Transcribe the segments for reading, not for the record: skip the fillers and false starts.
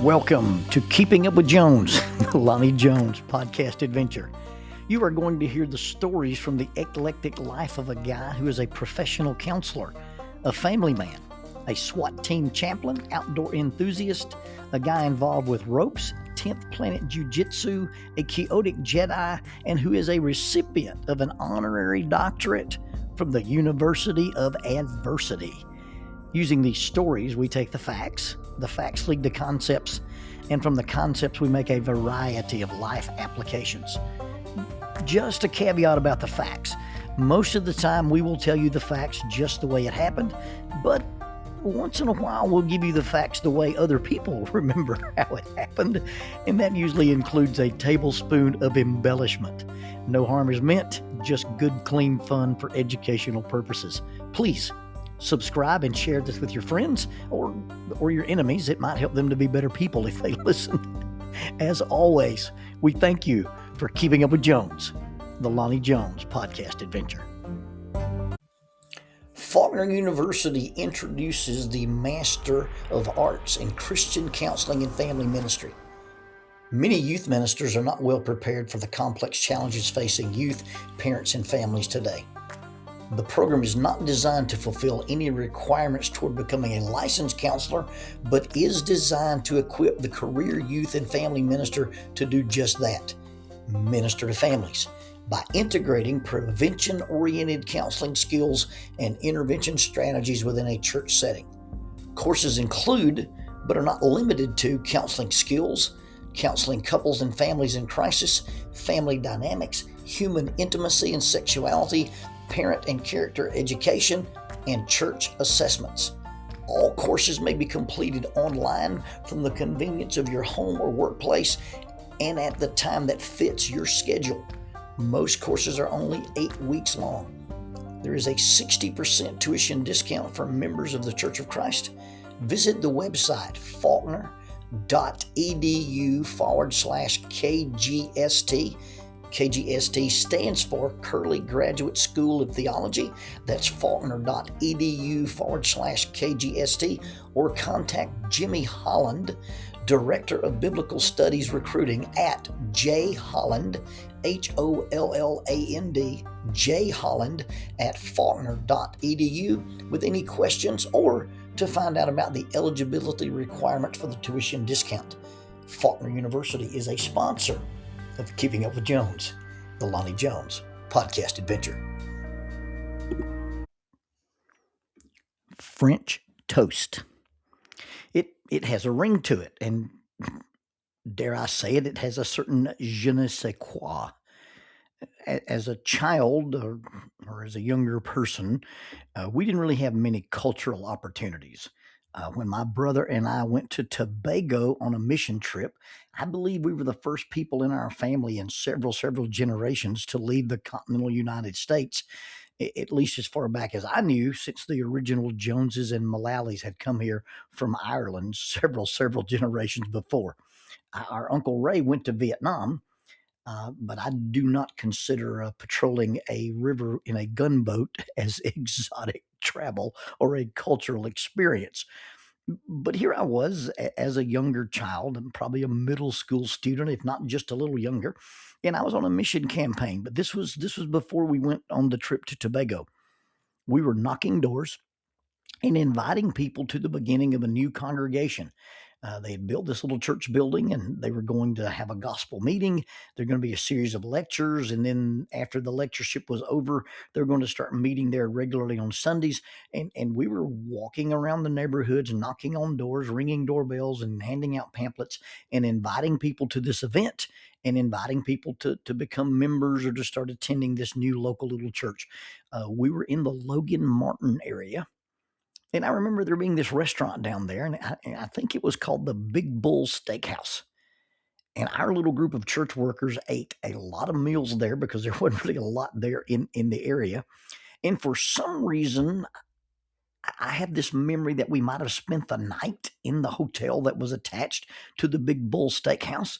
Welcome to Keeping Up with Jones, the Lonnie Jones podcast adventure. You are going to hear the stories from the eclectic life of a guy who is a professional counselor, a family man, a SWAT team chaplain, outdoor enthusiast, a guy involved with ropes, 10th Planet Jiu-Jitsu, a chaotic Jedi, and who is a recipient of an honorary doctorate from the University of Adversity. Using these stories, we take the facts lead to concepts, and from the concepts we make a variety of life applications. Just a caveat about the facts. Most of the time we will tell you the facts just the way it happened, but once in a while we'll give you the facts the way other people remember how it happened, and that usually includes a tablespoon of embellishment. No harm is meant, just good, clean fun for educational purposes. Please subscribe and share this with your friends or your enemies. It might help them to be better people if they listen. As always, we thank you for keeping up with Jones, the Lonnie Jones podcast adventure. Faulkner University introduces the Master of Arts in Christian Counseling and Family Ministry. Many youth ministers are not well prepared for the complex challenges facing youth, parents, and families today. The program is not designed to fulfill any requirements toward becoming a licensed counselor, but is designed to equip the career youth and family minister to do just that, minister to families, by integrating prevention-oriented counseling skills and intervention strategies within a church setting. Courses include, but are not limited to, counseling skills, counseling couples and families in crisis, family dynamics, human intimacy and sexuality, parent and character education, and church assessments. All courses may be completed online from the convenience of your home or workplace and at the time that fits your schedule. Most courses are only 8 weeks long. There is a 60% tuition discount for members of the Church of Christ. Visit the website faulkner.edu/KGST. KGST stands for Curley Graduate School of Theology. That's faulkner.edu/KGST, or contact Jimmy Holland, Director of Biblical Studies Recruiting, at jholland, HOLLAND, jholland at faulkner.edu with any questions or to find out about the eligibility requirements for the tuition discount. Faulkner University is a sponsor of Keeping Up with Jones, the Lonnie Jones podcast adventure. French toast. It has a ring to it, and dare I say it, it has a certain je ne sais quoi. As a child or as a younger person, we didn't really have many cultural opportunities. When my brother and I went to Tobago on a mission trip, I believe we were the first people in our family in several generations to leave the continental United States, at least as far back as I knew, since the original Joneses and Mullallies had come here from Ireland several generations before. Our Uncle Ray went to Vietnam, but I do not consider patrolling a river in a gunboat as exotic travel or a cultural experience. But here I was as a younger child, and probably a middle school student, if not just a little younger, and I was on a mission campaign. But this was before we went on the trip to Tobago. We were knocking doors and inviting people to the beginning of a new congregation. They had built this little church building, and they were going to have a gospel meeting. There were going to be a series of lectures, and then after the lectureship was over, they were going to start meeting there regularly on Sundays. And we were walking around the neighborhoods, knocking on doors, ringing doorbells, and handing out pamphlets, and inviting people to this event, and inviting people to become members or to start attending this new local little church. We were in the Logan Martin area. And I remember there being this restaurant down there, and I think it was called the Big Bull Steakhouse. And our little group of church workers ate a lot of meals there because there wasn't really a lot there in the area. And for some reason, I have this memory that we might have spent the night in the hotel that was attached to the Big Bull Steakhouse.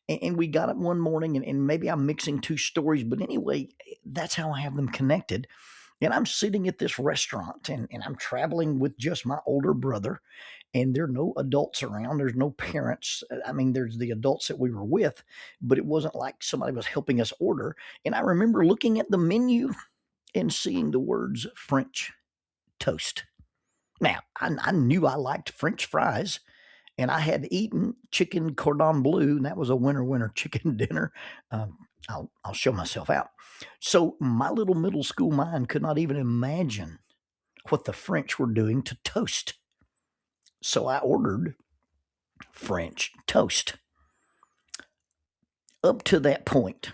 And we got up one morning, and maybe I'm mixing two stories, but anyway, that's how I have them connected. And I'm sitting at this restaurant, and I'm traveling with just my older brother. and there are no adults around. There's no parents. I mean, there's the adults that we were with, but it wasn't like somebody was helping us order. And I remember looking at the menu and seeing the words French toast. Now, I knew I liked French fries, and I had eaten chicken cordon bleu, and that was a winter chicken dinner. I'll show myself out. So my little middle school mind could not even imagine what the French were doing to toast. So I ordered French toast. Up to that point,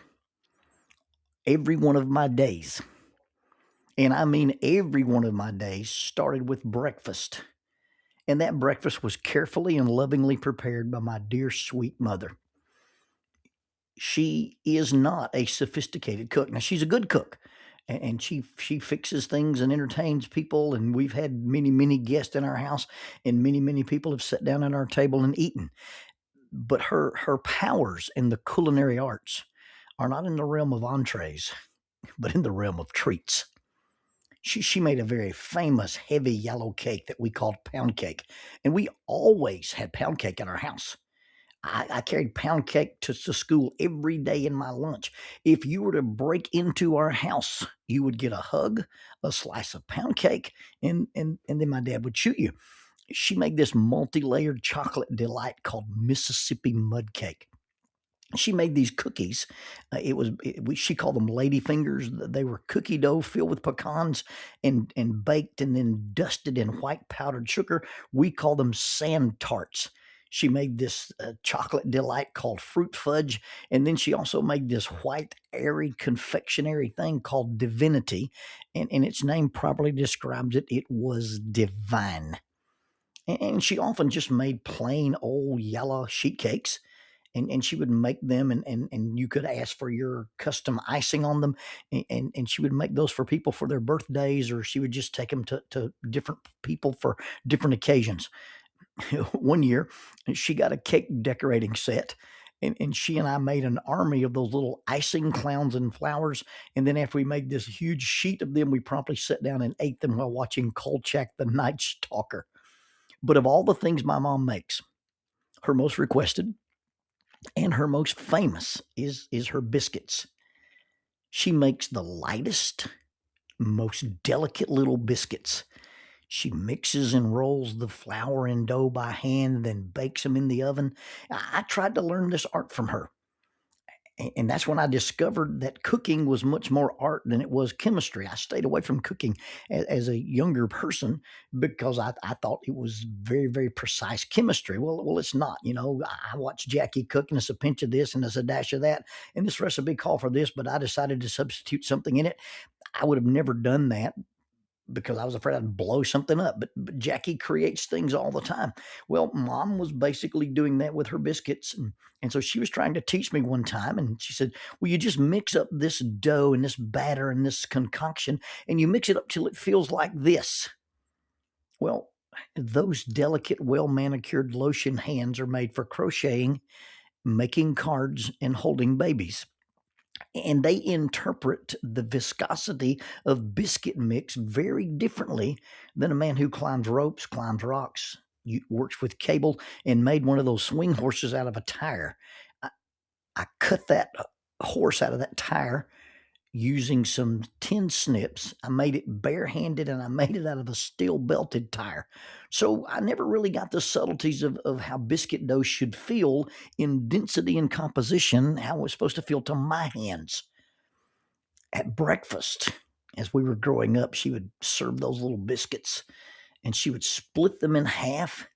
every one of my days, and I mean every one of my days, started with breakfast. And that breakfast was carefully and lovingly prepared by my dear, sweet mother. She is not a sophisticated cook. Now, she's a good cook, and she fixes things and entertains people, and we've had many guests in our house, and many people have sat down at our table and eaten. But her powers in the culinary arts are not in the realm of entrees, but in the realm of treats. She made a very famous heavy yellow cake that we called pound cake, and we always had pound cake in our house. I carried pound cake to school every day in my lunch. If you were to break into our house, you would get a hug, a slice of pound cake, and then my dad would shoot you. She made this multi-layered chocolate delight called Mississippi mud cake. She made these cookies. She called them lady fingers. They were cookie dough filled with pecans and baked and then dusted in white powdered sugar. We call them sand tarts. She made this chocolate delight called fruit fudge, and then she also made this white airy confectionery thing called divinity, and its name properly describes it. It was divine. And she often just made plain old yellow sheet cakes, and she would make them, and you could ask for your custom icing on them, and she would make those for people for their birthdays, or she would just take them to different people for different occasions. One year, she got a cake decorating set, and she and I made an army of those little icing clowns and flowers. And then after we made this huge sheet of them, we promptly sat down and ate them while watching Kolchak the Night Stalker. But of all the things my mom makes, her most requested and her most famous is her biscuits. She makes the lightest, most delicate little biscuits. She mixes and rolls the flour and dough by hand, then bakes them in the oven. I tried to learn this art from her. And that's when I discovered that cooking was much more art than it was chemistry. I stayed away from cooking as a younger person because I thought it was very precise chemistry. Well, it's not. You know, I watched Jackie cook, and it's a pinch of this and it's a dash of that, and this recipe called for this, but I decided to substitute something in it. I would have never done that because I was afraid I'd blow something up. But Jackie creates things all the time. Well, Mom was basically doing that with her biscuits. And so she was trying to teach me one time, and she said, well, you just mix up this dough and this batter and this concoction, and you mix it up till it feels like this. Well, those delicate, well-manicured lotion hands are made for crocheting, making cards, and holding babies. And they interpret the viscosity of biscuit mix very differently than a man who climbs ropes, climbs rocks, works with cable, and made one of those swing horses out of a tire. I cut that horse out of that tire using some tin snips. I made it barehanded, and I made it out of a steel belted tire. So I never really got the subtleties of how biscuit dough should feel in density and composition, how it was supposed to feel to my hands. At breakfast, as we were growing up, she would serve those little biscuits, and she would split them in half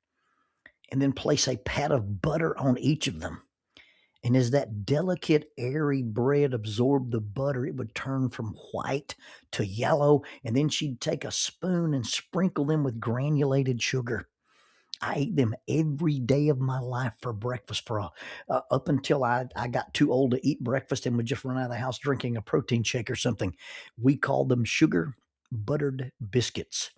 and then place a pat of butter on each of them. And as that delicate, airy bread absorbed the butter, it would turn from white to yellow, and then she'd take a spoon and sprinkle them with granulated sugar. I ate them every day of my life for breakfast up until I got too old to eat breakfast and would just run out of the house drinking a protein shake or something. We called them sugar buttered biscuits.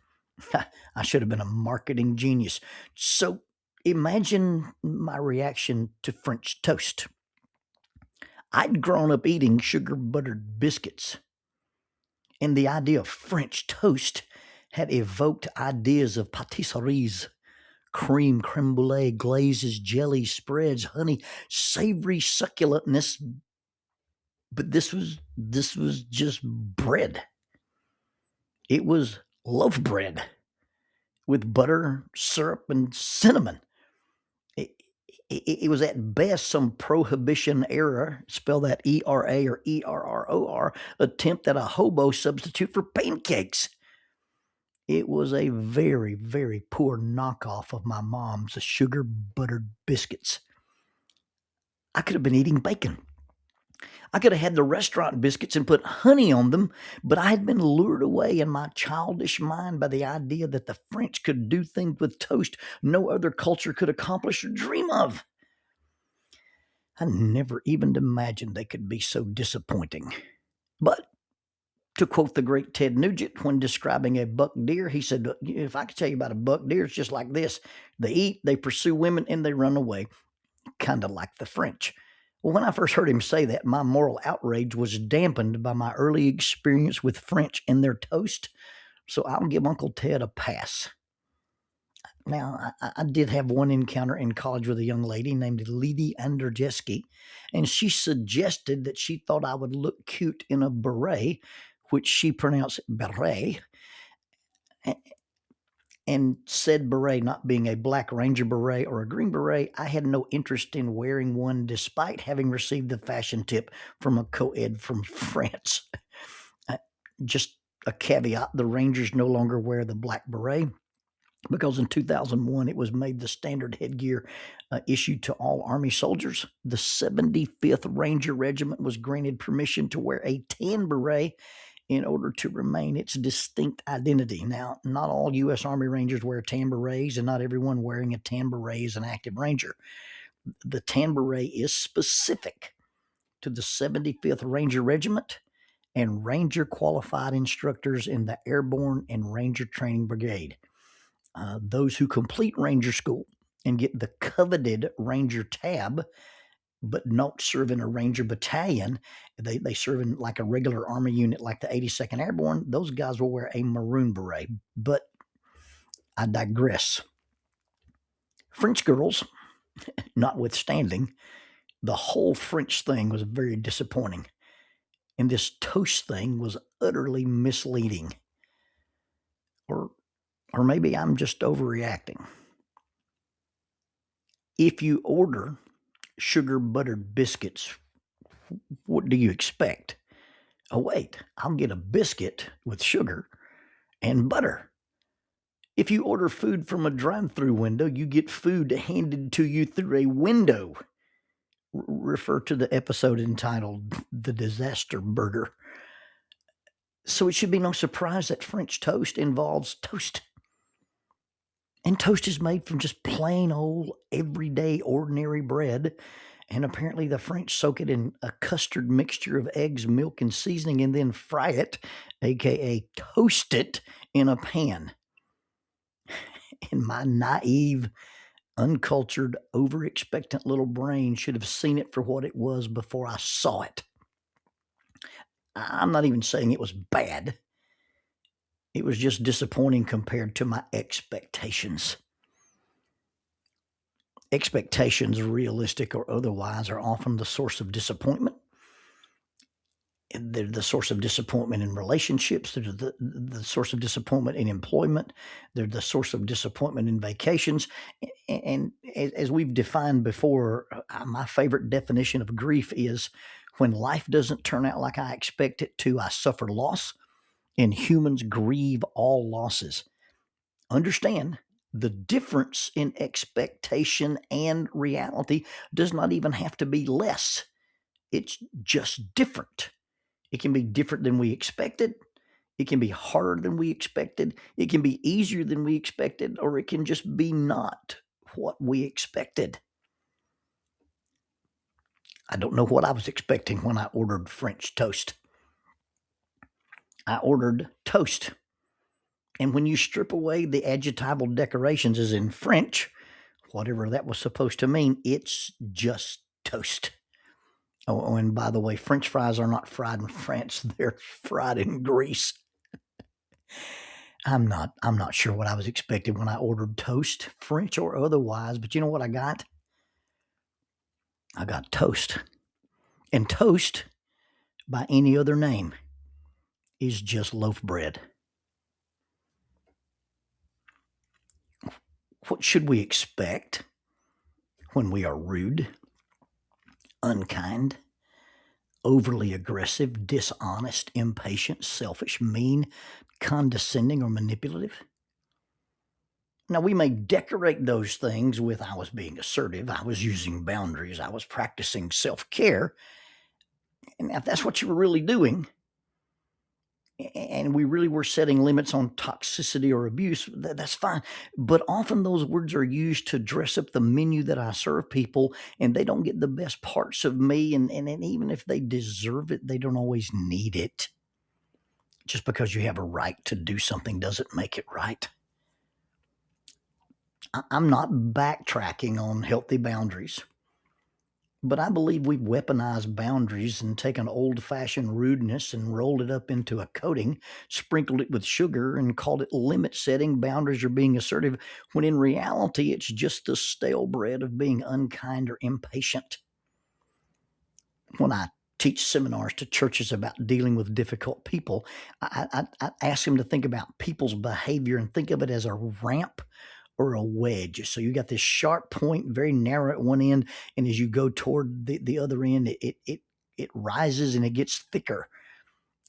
I should have been a marketing genius. So imagine my reaction to French toast. I'd grown up eating sugar buttered biscuits, and the idea of French toast had evoked ideas of patisseries, cream, creme brulee, glazes, jellies, spreads, honey, savory succulentness. But this was just bread. It was loaf bread with butter, syrup, and cinnamon. It was at best some prohibition era, spell that ERA or ERROR, attempt at a hobo substitute for pancakes. It was a very, very poor knockoff of my mom's sugar buttered biscuits. I could have been eating bacon. I could have had the restaurant biscuits and put honey on them, but I had been lured away in my childish mind by the idea that the French could do things with toast no other culture could accomplish or dream of. I never even imagined they could be so disappointing. But to quote the great Ted Nugent when describing a buck deer, he said, if I could tell you about a buck deer, it's just like this. They eat, they pursue women, and they run away, kind of like the French. Well, when I first heard him say that, my moral outrage was dampened by my early experience with French and their toast, so I'll give Uncle Ted a pass. Now, I did have one encounter in college with a young lady named Lady Anderjeski, and she suggested that she thought I would look cute in a beret, which she pronounced beret, and said beret not being a black Ranger beret or a green beret, I had no interest in wearing one despite having received the fashion tip from a co-ed from France. Just a caveat, the Rangers no longer wear the black beret because in 2001 it was made the standard headgear issued to all Army soldiers. The 75th Ranger Regiment was granted permission to wear a tan beret in order to remain its distinct identity. Now, not all U.S. Army Rangers wear tan berets, and not everyone wearing a tan beret is an active Ranger. The tan beret is specific to the 75th Ranger Regiment and Ranger qualified instructors in the Airborne and Ranger Training Brigade. Those who complete Ranger School and get the coveted Ranger tab but not serve in a Ranger battalion, they serve in like a regular Army unit like the 82nd Airborne, those guys will wear a maroon beret. But I digress. French girls, notwithstanding, the whole French thing was very disappointing. And this toast thing was utterly misleading. Or maybe I'm just overreacting. If you order sugar buttered biscuits, what do you expect? Oh, wait, I'll get a biscuit with sugar and butter. If you order food from a drive-through window, you get food handed to you through a window. Refer to the episode entitled The Disaster Burger. So it should be no surprise that French toast involves toast. And toast is made from just plain old, everyday, ordinary bread. And apparently the French soak it in a custard mixture of eggs, milk, and seasoning and then fry it, aka toast it, in a pan. And my naive, uncultured, over-expectant little brain should have seen it for what it was before I saw it. I'm not even saying it was bad. It was just disappointing compared to my expectations. Expectations, realistic or otherwise, are often the source of disappointment. They're the source of disappointment in relationships. They're the source of disappointment in employment. They're the source of disappointment in vacations. And as we've defined before, my favorite definition of grief is when life doesn't turn out like I expect it to, I suffer loss, and humans grieve all losses. Understand, the difference in expectation and reality does not even have to be less. It's just different. It can be different than we expected. It can be harder than we expected. It can be easier than we expected, or it can just be not what we expected. I don't know what I was expecting when I ordered French toast. I ordered toast. And when you strip away the adjectival decorations as in French, whatever that was supposed to mean, it's just toast. Oh, and by the way, French fries are not fried in France. They're fried in Greece. I'm not sure what I was expecting when I ordered toast, French or otherwise, but you know what I got? I got toast. And toast, by any other name, is just loaf bread. What should we expect when we are rude, unkind, overly aggressive, dishonest, impatient, selfish, mean, condescending, or manipulative? Now, we may decorate those things with I was being assertive, I was using boundaries, I was practicing self-care. And if that's what you were really doing, and we really were setting limits on toxicity or abuse, that's fine. But often those words are used to dress up the menu that I serve people, and they don't get the best parts of me. And even if they deserve it, they don't always need it. Just because you have a right to do something doesn't make it right. I'm not backtracking on healthy boundaries, but I believe we've weaponized boundaries and taken old-fashioned rudeness and rolled it up into a coating, sprinkled it with sugar, and called it limit setting, boundaries, or being assertive, when in reality it's just the stale bread of being unkind or impatient. When I teach seminars to churches about dealing with difficult people, I ask them to think about people's behavior and think of it as a ramp or a wedge. So you got this sharp point, very narrow at one end, and as you go toward the other end, it rises and it gets thicker.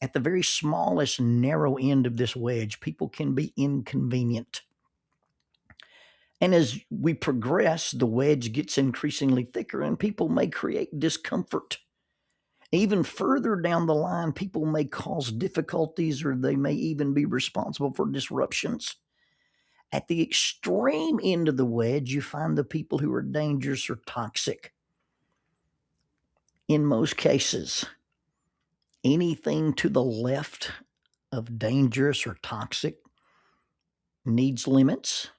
At the very smallest narrow end of this wedge, people can be inconvenient. And as we progress, the wedge gets increasingly thicker, and people may create discomfort. Even further down the line, people may cause difficulties, or they may even be responsible for disruptions. At the extreme end of the wedge, you find the people who are dangerous or toxic. In most cases, anything to the left of dangerous or toxic needs limits,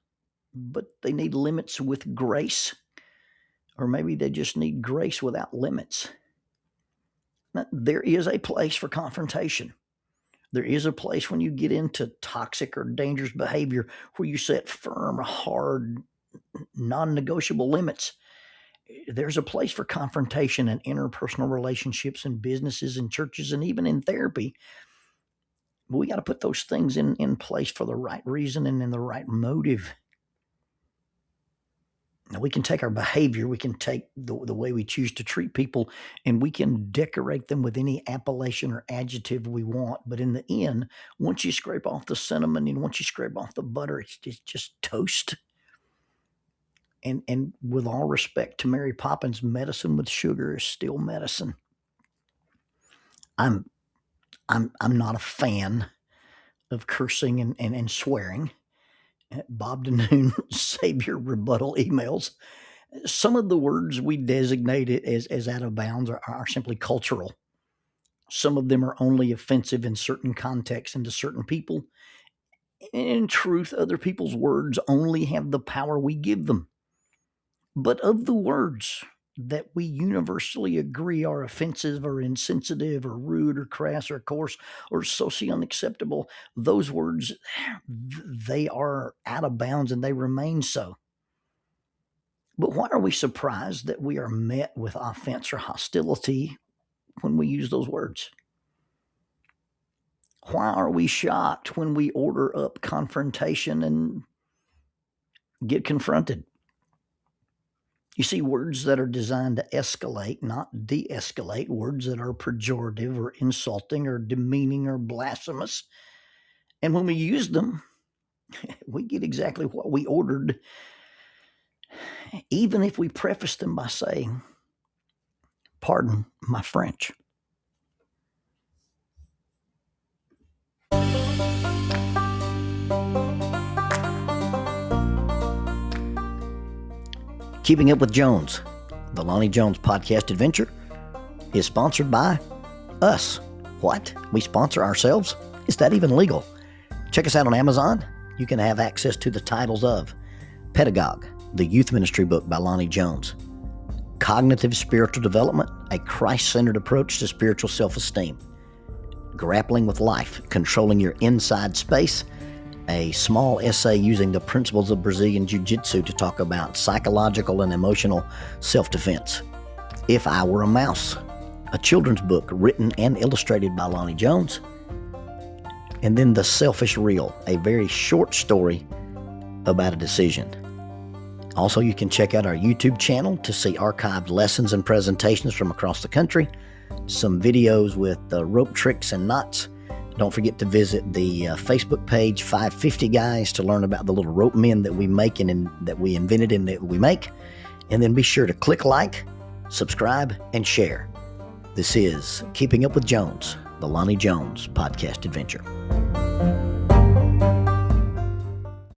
but they need limits with grace, or maybe they just need grace without limits. Now, there is a place for confrontation. There is a place when you get into toxic or dangerous behavior where you set firm, hard, non-negotiable limits. There's a place for confrontation in interpersonal relationships and businesses and churches and even in therapy. But we got to put those things in place for the right reason and in the right motive. Now, we can take our behavior, we can take the way we choose to treat people, and we can decorate them with any appellation or adjective we want. But in the end, once you scrape off the cinnamon and once you scrape off the butter, it's just toast. And with all respect to Mary Poppins, medicine with sugar is still medicine. I'm not a fan of cursing and swearing. Bob DeNoon, save your rebuttal emails. Some of the words we designate it as out of bounds are simply cultural. Some of them are only offensive in certain contexts and to certain people. In truth, other people's words only have the power we give them. But of the words that we universally agree are offensive or insensitive or rude or crass or coarse or socially unacceptable, those words, they are out of bounds and they remain so. But why are we surprised that we are met with offense or hostility when we use those words? Why are we shocked when we order up confrontation and get confronted? You see, words that are designed to escalate, not de-escalate, words that are pejorative or insulting or demeaning or blasphemous. And when we use them, we get exactly what we ordered, even if we preface them by saying, "Pardon my French." Keeping Up with Jones, the Lonnie Jones podcast adventure, is sponsored by us. What? We sponsor ourselves? Is that even legal? Check us out on Amazon. You can have access to the titles of Pedagogue, the youth ministry book by Lonnie Jones, Cognitive Spiritual Development, a Christ-centered approach to spiritual self-esteem, Grappling with Life, controlling your inside space, a small essay using the principles of Brazilian Jiu-Jitsu to talk about psychological and emotional self-defense. If I Were a Mouse, a children's book written and illustrated by Lonnie Jones. And then The Selfish Rill, a very short story about a decision. Also, you can check out our YouTube channel to see archived lessons and presentations from across the country, some videos with rope tricks and knots. Don't forget to visit the Facebook page 550 Guys to learn about the little rope men that we make and that we invented and that we make. And then be sure to click like, subscribe, and share. This is Keeping Up with Jones, the Lonnie Jones podcast adventure.